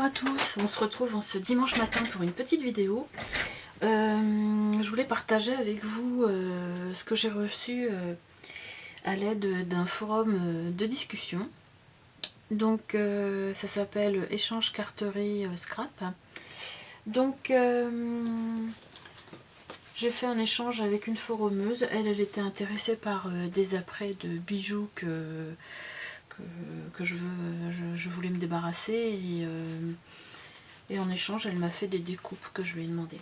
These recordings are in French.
à tous, on se retrouve en ce dimanche matin pour une petite vidéo. Je voulais partager avec vous ce que j'ai reçu à l'aide d'un forum de discussion. Donc ça s'appelle Échange Carterie Scrap. Donc j'ai fait un échange avec une forumeuse. Elle était intéressée par des apprêts de bijoux que je voulais me débarrasser et en échange elle m'a fait des découpes que je lui ai demandé.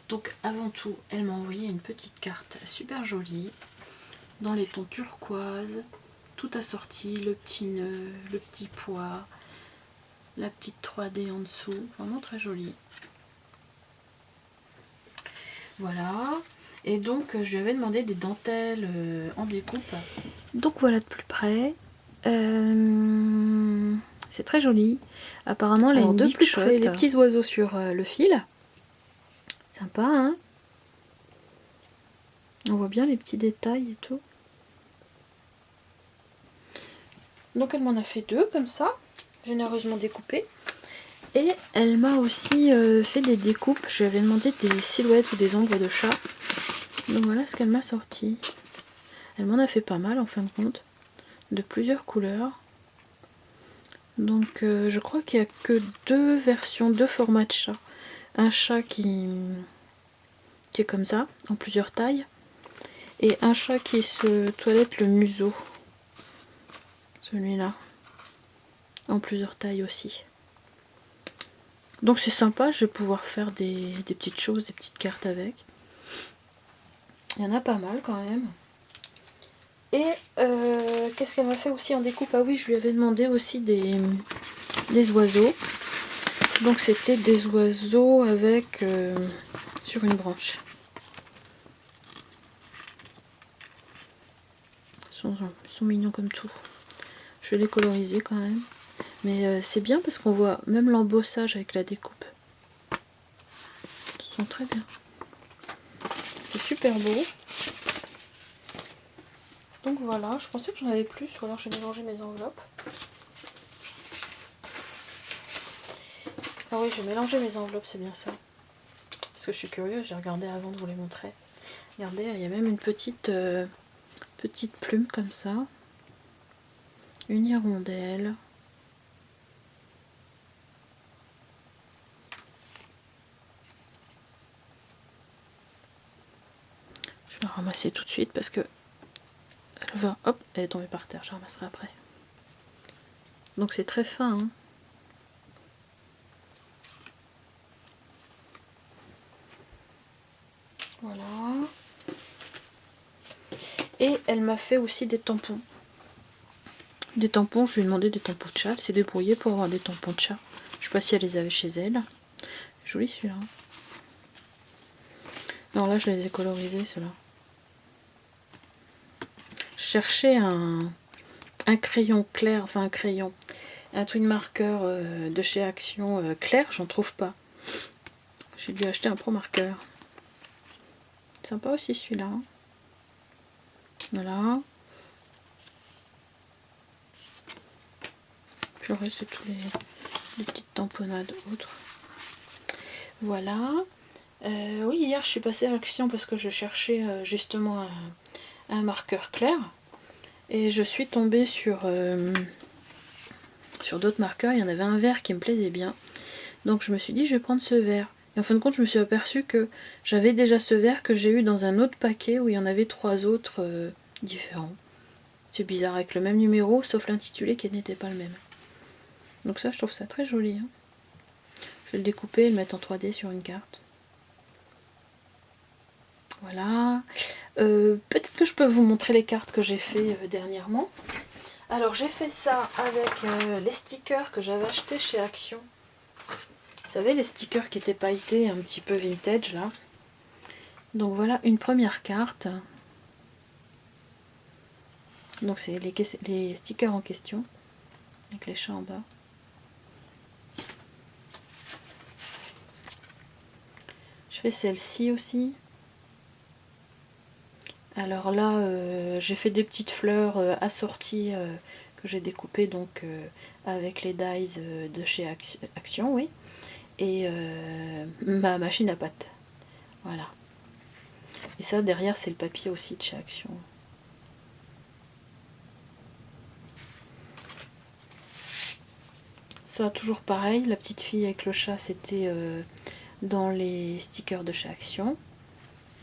Donc avant tout elle m'a envoyé une petite carte super jolie dans les tons turquoise, tout assorti, le petit nœud, le petit pois, la petite 3D en dessous, vraiment très jolie. Voilà, et donc je lui avais demandé des dentelles en découpe. Donc voilà de plus près. C'est très joli. Apparemment, elle a une big shot. Les petits oiseaux sur le fil. Sympa, hein? On voit bien les petits détails et tout. Donc elle m'en a fait deux comme ça, généreusement découpées. Et elle m'a aussi fait des découpes. Je lui avais demandé des silhouettes ou des ombres de chat. Donc voilà ce qu'elle m'a sorti. Elle m'en a fait pas mal en fin de compte, de plusieurs couleurs. Donc je crois qu'il n'y a que deux versions, deux formats de chat. Un chat qui est comme ça, en plusieurs tailles. Et un chat qui se toilette le museau. Celui-là. En plusieurs tailles aussi. Donc c'est sympa, je vais pouvoir faire des petites choses, des petites cartes avec. Il y en a pas mal quand même. Et qu'est-ce qu'elle m'a fait aussi en découpe? Ah oui, je lui avais demandé aussi des oiseaux. Donc c'était des oiseaux avec sur une branche. Ils sont mignons comme tout. Je vais les coloriser quand même. Mais c'est bien parce qu'on voit même l'embossage avec la découpe. Ils sont très bien. C'est super beau. Donc voilà, je pensais que j'en avais plus, ou alors j'ai mélangé mes enveloppes. Ah oui, j'ai mélangé mes enveloppes, c'est bien ça. Parce que je suis curieuse, j'ai regardé avant de vous les montrer. Regardez, il y a même une petite plume comme ça. Une hirondelle. Je vais la ramasser tout de suite parce que elle va, hop, elle est tombée par terre, je la ramasserai après. Donc c'est très fin, hein. Voilà. Et elle m'a fait aussi des tampons. Des tampons, je lui ai demandé des tampons de chat. Elle s'est débrouillée pour avoir des tampons de chat. Je sais pas si elle les avait chez elle. Joli celui-là. Non, là je les ai colorisés, ceux-là. Je cherchais un crayon clair, enfin un crayon, un twin marqueur de chez Action clair, j'en trouve pas. J'ai dû acheter un pro marqueur. Sympa aussi celui-là. Voilà. Puis le reste c'est tous les petites tamponnades autres. Voilà. Oui, hier je suis passée à Action parce que je cherchais justement un marqueur clair. Et je suis tombée sur d'autres marqueurs. Il y en avait un vert qui me plaisait bien. Donc je me suis dit je vais prendre ce vert. Et en fin de compte je me suis aperçue que j'avais déjà ce vert que j'ai eu dans un autre paquet où il y en avait 3 autres différents. C'est bizarre, avec le même numéro sauf l'intitulé qui n'était pas le même. Donc ça je trouve ça très joli. Hein. Je vais le découper et le mettre en 3D sur une carte. Voilà. Peut-être que je peux vous montrer les cartes que j'ai fait dernièrement. Alors j'ai fait ça avec les stickers que j'avais achetés chez Action. Vous savez, les stickers qui étaient pailletés un petit peu vintage là. Donc voilà une première carte. Donc c'est les stickers en question. Avec les chats en bas. Je fais celle-ci aussi. Alors là, j'ai fait des petites fleurs assorties que que j'ai découpé donc avec les dies de chez Action, oui, et ma machine à pâte. Voilà. Et ça derrière c'est le papier aussi de chez Action. Ça toujours pareil, la petite fille avec le chat c'était dans les stickers de chez Action.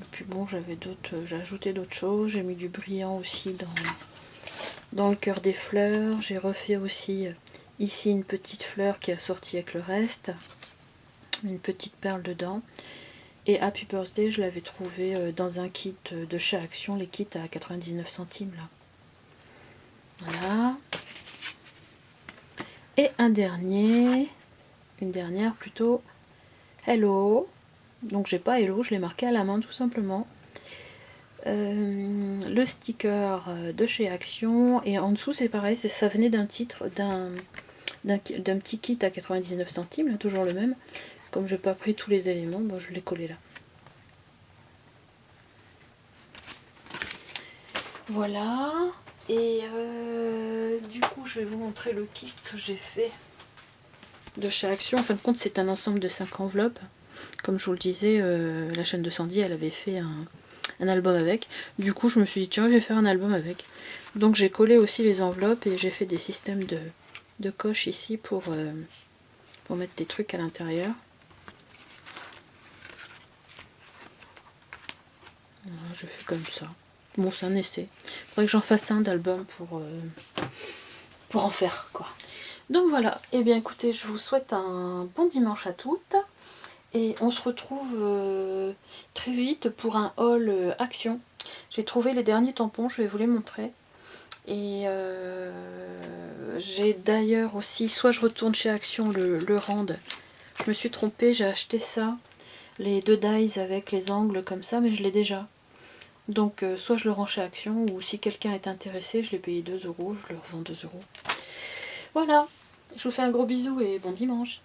Et puis bon, j'avais d'autres, j'ai ajouté d'autres choses, j'ai mis du brillant aussi dans le cœur des fleurs. J'ai refait aussi ici une petite fleur qui est assortie avec le reste, une petite perle dedans. Et Happy Birthday, je l'avais trouvé dans un kit de chez Action, les kits à 99 centimes là. Voilà. Et une dernière plutôt, Hello. Donc j'ai pas Hello, je l'ai marqué à la main tout simplement. Le sticker de chez Action, et en dessous c'est pareil, ça venait d'un titre, d'un petit kit à 99 centimes, là, toujours le même. Comme j'ai pas pris tous les éléments, bon, je l'ai collé là. Voilà. Et du coup je vais vous montrer le kit que j'ai fait de chez Action. En fin de compte c'est un ensemble de 5 enveloppes. Comme je vous le disais, la chaîne de Sandy elle avait fait un album avec. Du coup je me suis dit tiens je vais faire un album avec. Donc j'ai collé aussi les enveloppes et j'ai fait des systèmes de coche ici pour mettre des trucs à l'intérieur. Voilà, je fais comme ça. Bon c'est un essai. Il faudrait que j'en fasse un d'album pour en faire quoi. Donc voilà, et bien écoutez, je vous souhaite un bon dimanche à toutes. Et on se retrouve très vite pour un haul Action. J'ai trouvé les derniers tampons, je vais vous les montrer. Et j'ai d'ailleurs aussi, soit je retourne chez Action le rand. Je me suis trompée, j'ai acheté ça. Les 2 dies avec les angles comme ça, mais je l'ai déjà. Donc soit je le rends chez Action, ou si quelqu'un est intéressé, je l'ai payé 2 €, je le revends 2 €. Voilà, je vous fais un gros bisou et bon dimanche.